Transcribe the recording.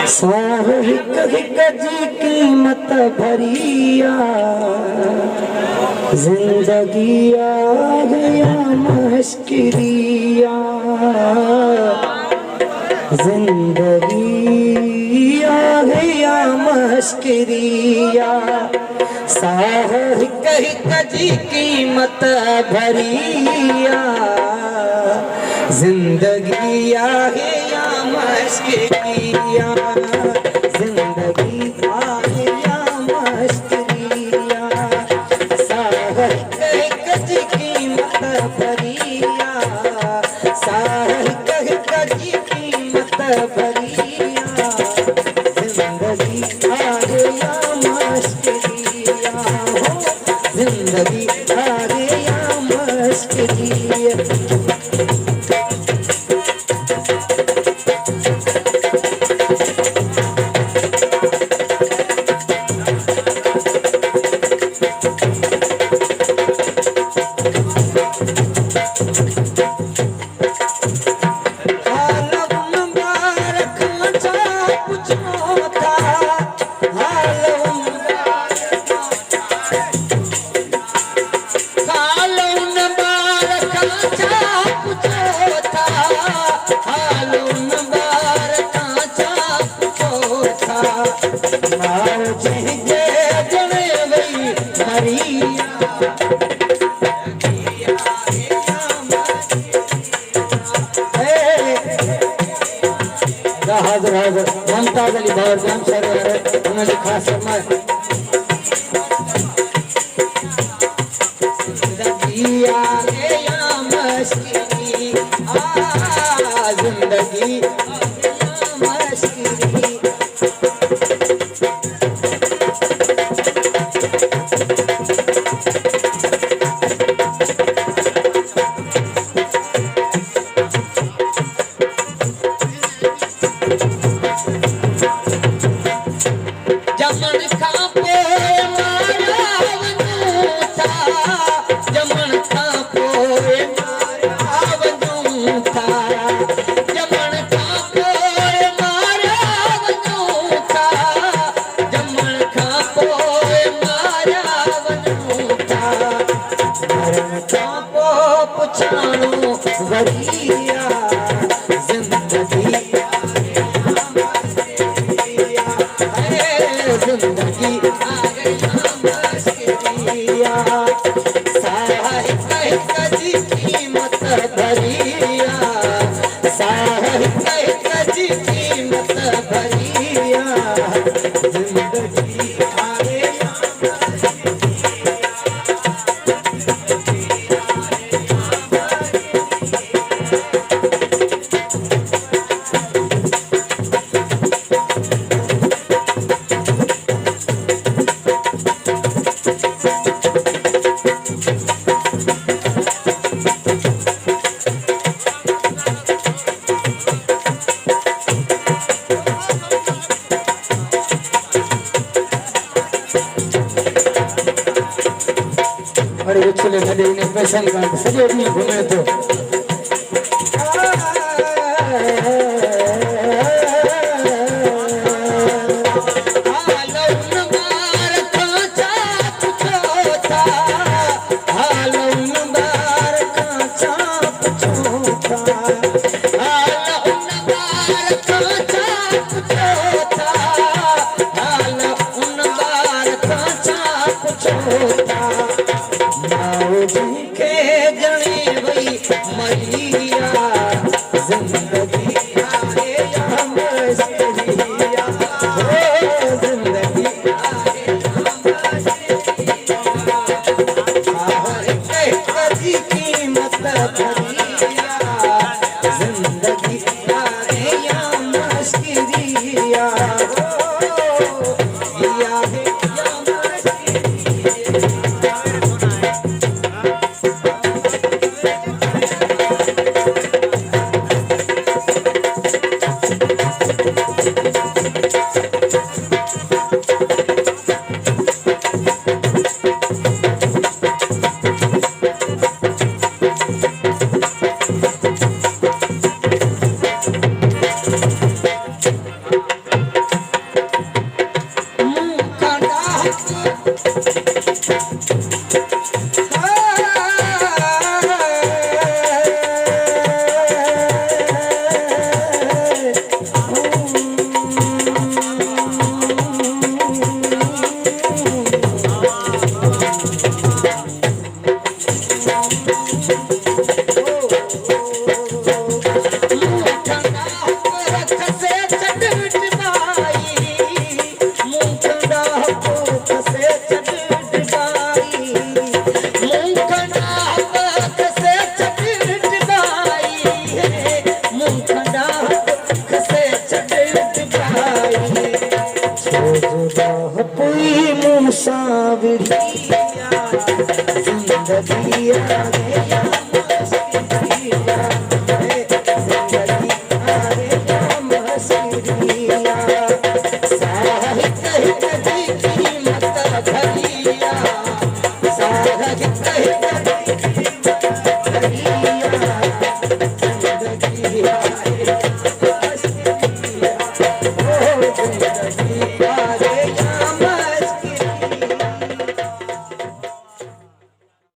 साहिक हिक जी कीमत भरिया जिंदगी आ गया मश्किरिया जिंदगी आ गया मश्किरिया साहिक हिक जी कीमत भरिया जिंदगी आ गया मश्किरिया जिंदगी आ गया मश्किरिया साहिक जी कीमत भरिया साहिक जी कीमत भरिया जिंदगी आ गया मश्किरिया जिंदगी आ गया मश्किरिया। मुमताज अली बहुत जाम सर उन्होंने खास फरमाया जिंदगी आ गया मश्किरी जिंदगी मश्किरी बड़े उछले भले इन्हें पैसा निकाल सजे अपनी घूमे तो जिंदगी आगे या मस्तिया, जिंदगी आगे या मस्तिया, साहित्य की कीमत घलिया, साहित्य की कीमत घलिया, जिंदगी आगे मस्तिया, ओ जिंदगी आगे